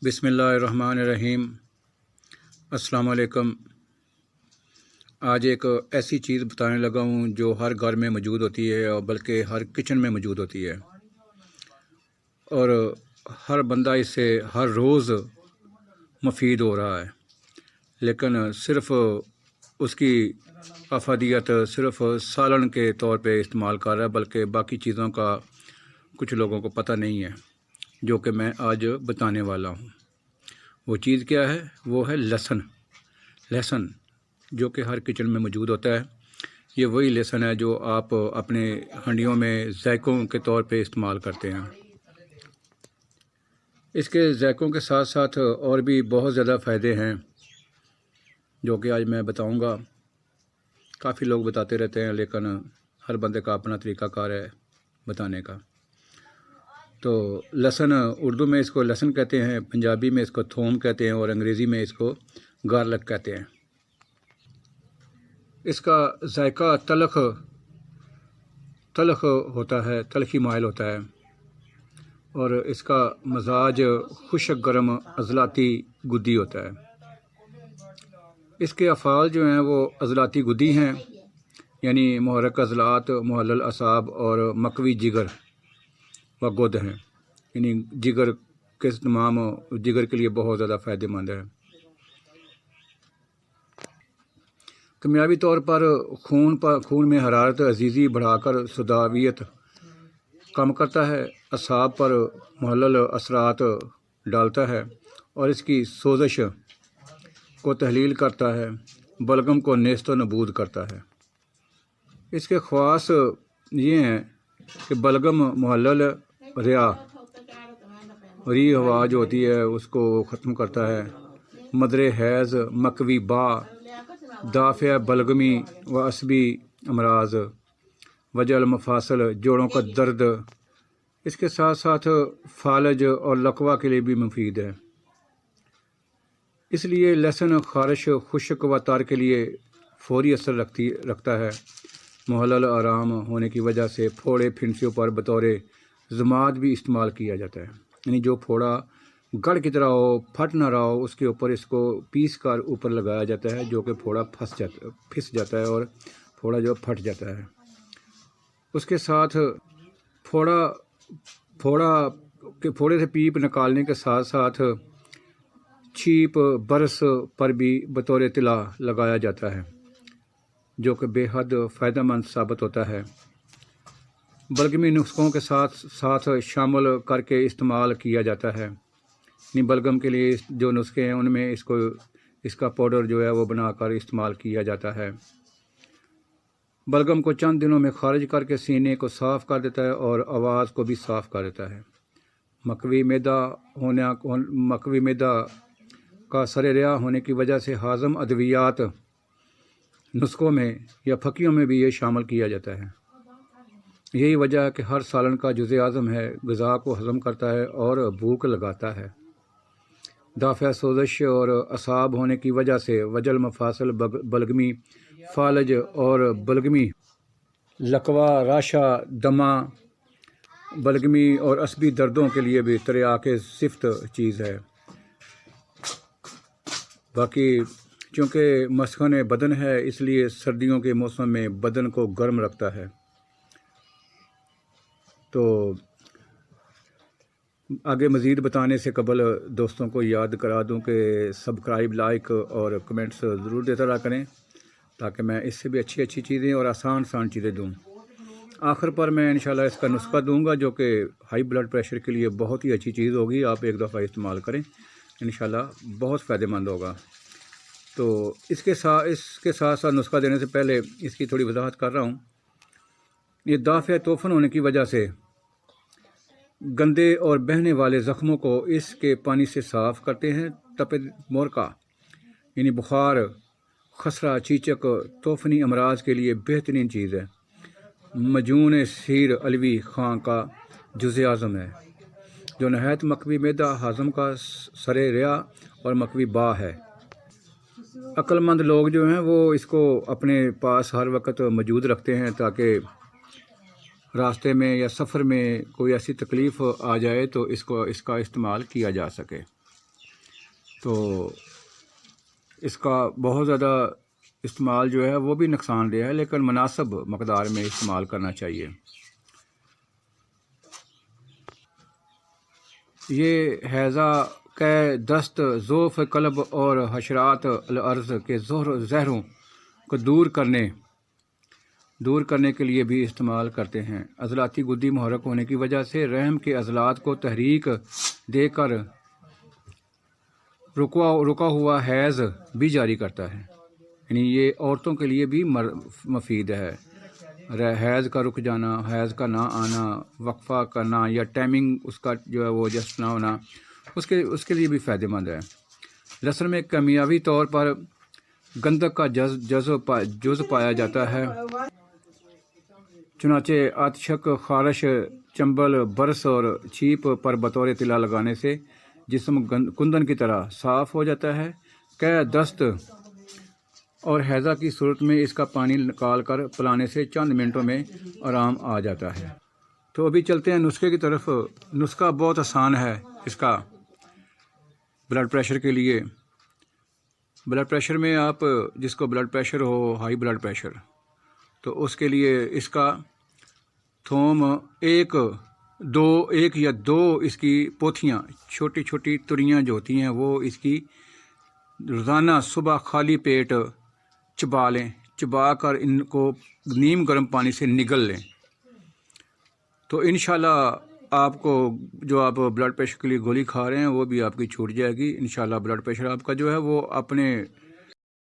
بسم اللہ الرحمن الرحیم۔ السلام علیکم۔ آج ایک ایسی چیز بتانے لگا ہوں جو ہر گھر میں موجود ہوتی ہے اور بلکہ ہر کچن میں موجود ہوتی ہے، اور ہر بندہ اس سے ہر روز مفید ہو رہا ہے، لیکن صرف اس کی افادیت صرف سالن کے طور پہ استعمال کر رہا ہے، بلکہ باقی چیزوں کا کچھ لوگوں کو پتہ نہیں ہے، جو کہ میں آج بتانے والا ہوں۔ وہ چیز کیا ہے؟ وہ ہے لہسن، جو کہ ہر کچن میں موجود ہوتا ہے۔ یہ وہی لہسن ہے جو آپ اپنے ہنڈیوں میں ذائقوں کے طور پہ استعمال کرتے ہیں۔ اس کے ذائقوں کے ساتھ ساتھ اور بھی بہت زیادہ فائدے ہیں جو کہ آج میں بتاؤں گا۔ کافی لوگ بتاتے رہتے ہیں، لیکن ہر بندے کا اپنا طریقہ کار ہے بتانے کا۔ تو لہسن، اردو میں اس کو لہسن کہتے ہیں، پنجابی میں اس کو تھوم کہتے ہیں، اور انگریزی میں اس کو گارلک کہتے ہیں۔ اس کا ذائقہ تلخ ہوتا ہے، تلخی مائل ہوتا ہے، اور اس کا مزاج خشک گرم عضلاتی گدی ہوتا ہے۔ اس کے افعال جو ہیں وہ عضلاتی گدی ہیں، یعنی محرک عضلات، محلل اعصاب اور مکوی جگر و گد ہیں، یعنی جگر کے تمام جگر کے لیے بہت زیادہ فائدہ مند ہے۔ کیمیاوی طور پر خون میں حرارت عزیزی بڑھا کر سوداویت کم کرتا ہے، اعصاب پر محلل اثرات ڈالتا ہے، اور اس کی سوزش کو تحلیل کرتا ہے، بلغم کو نیست و نابود کرتا ہے۔ اس کے خواص یہ ہیں کہ بلغم، محلل، ری ہوا جو ہوتی ہے اس کو ختم کرتا ہے، مدر حیض، مکوی با، دافع بلغمی و عصبی امراض، وجع المفاصل، جوڑوں کا درد۔ اس کے ساتھ ساتھ فالج اور لقوہ کے لیے بھی مفید ہے۔ اس لیے لہسن خارش، خشک و تار کے لیے فوری اثر رکھتا ہے۔ محلل آرام ہونے کی وجہ سے پھوڑے پھنسیوں پر بطور ضماد بھی استعمال کیا جاتا ہے، یعنی جو پھوڑا گڑھ کی طرح ہو، پھٹ نہ رہا ہو، اس کے اوپر اس کو پیس کر اوپر لگایا جاتا ہے، جو کہ پھوڑا پھس جاتا ہے اور پھوڑا جو پھٹ جاتا ہے۔ اس کے ساتھ پھوڑے سے پیپ نکالنے کے ساتھ ساتھ چھیپ برس پر بھی بطور طلا لگایا جاتا ہے، جو کہ بے حد فائدہ مند ثابت ہوتا ہے۔ بلغمی نسخوں کے ساتھ شامل کر کے استعمال کیا جاتا ہے، یعنی بلغم کے لیے جو نسخے ہیں ان میں اس کا پاؤڈر جو ہے وہ بنا کر استعمال کیا جاتا ہے۔ بلغم کو چند دنوں میں خارج کر کے سینے کو صاف کر دیتا ہے اور آواز کو بھی صاف کر دیتا ہے۔ مکوی معدہ کا سر ریا ہونے کی وجہ سے ہاضم ادویات نسخوں میں یا پھکیوں میں بھی یہ شامل کیا جاتا ہے۔ یہی وجہ ہے کہ ہر سالن کا جزء اعظم ہے، غذا کو ہضم کرتا ہے اور بھوک لگاتا ہے۔ دافع سوزش اور اعصاب ہونے کی وجہ سے وجع المفاصل، بلغمی فالج اور بلغمی لقوہ، راشا، دمہ، بلغمی اور عصبی دردوں کے لیے بھی تریاق زفت چیز ہے۔ باقی چونکہ مسکن بدن ہے، اس لیے سردیوں کے موسم میں بدن کو گرم رکھتا ہے۔ تو آگے مزید بتانے سے قبل دوستوں کو یاد کرا دوں کہ سبسکرائب، لائک اور کمنٹس ضرور دیتا رہا کریں، تاکہ میں اس سے بھی اچھی چیزیں اور آسان چیزیں دوں۔ آخر پر میں انشاءاللہ اس کا نسخہ دوں گا، جو کہ ہائی بلڈ پریشر کے لیے بہت ہی اچھی چیز ہوگی۔ آپ ایک دفعہ استعمال کریں، انشاءاللہ بہت فائدہ مند ہوگا۔ تو اس کے ساتھ نسخہ دینے سے پہلے اس کی تھوڑی وضاحت کر رہا ہوں۔ یہ دافع توفن ہونے کی وجہ سے گندے اور بہنے والے زخموں کو اس کے پانی سے صاف کرتے ہیں۔ تپ مورکا یعنی بخار، خسرہ، چیچک، توفنی امراض کے لیے بہترین چیز ہے۔ مجون سیر علوی خاں کا جزء اعظم ہے، جو نہایت مکوی معدہ، ہاضم کا سر ریا اور مکوی با ہے۔ عقل مند لوگ جو ہیں وہ اس کو اپنے پاس ہر وقت موجود رکھتے ہیں، تاکہ راستے میں یا سفر میں کوئی ایسی تکلیف آ جائے تو اس کا استعمال کیا جا سکے۔ تو اس کا بہت زیادہ استعمال جو ہے وہ بھی نقصان دہ ہے، لیکن مناسب مقدار میں استعمال کرنا چاہیے۔ یہ حیضہ کے دست، ضعف قلب اور حشرات الارض کے زہروں کو دور کرنے کے لیے بھی استعمال کرتے ہیں۔ عضلاتی گدی محرک ہونے کی وجہ سے رحم کے عضلات کو تحریک دے کر رکا ہوا حیض بھی جاری کرتا ہے، یعنی یہ عورتوں کے لیے بھی مفید ہے۔ حیض کا رک جانا، حیض کا نہ آنا، وقفہ کرنا یا ٹائمنگ اس کا جو ہے وہ جسٹ نہ ہونا، اس کے لیے بھی فائدہ مند ہے۔ لہسن میں کیمیاوی طور پر گندھک کا جز پایا جاتا ہے، چنانچہ آتشک، خارش، چنبل، برس اور چھینپ پر بطور طلا لگانے سے جسم کندن کی طرح صاف ہو جاتا ہے۔ دست اور حیضہ کی صورت میں اس کا پانی نکال کر پلانے سے چند منٹوں میں آرام آ جاتا ہے۔ تو ابھی چلتے ہیں نسخے کی طرف۔ نسخہ بہت آسان ہے اس کا بلڈ پریشر کے لیے۔ بلڈ پریشر میں آپ جس کو بلڈ پریشر ہو، ہائی بلڈ پریشر، تو اس کے لیے اس کا تھوم ایک یا دو اس کی پوتھیاں، چھوٹی چھوٹی تریاں جو ہوتی ہیں، وہ اس کی روزانہ صبح خالی پیٹ چبا لیں، چبا کر ان کو نیم گرم پانی سے نگل لیں، تو انشاءاللہ آپ کو جو آپ بلڈ پریشر کے لیے گولی کھا رہے ہیں وہ بھی آپ کی چھوٹ جائے گی۔ انشاءاللہ بلڈ پریشر آپ کا جو ہے وہ اپنے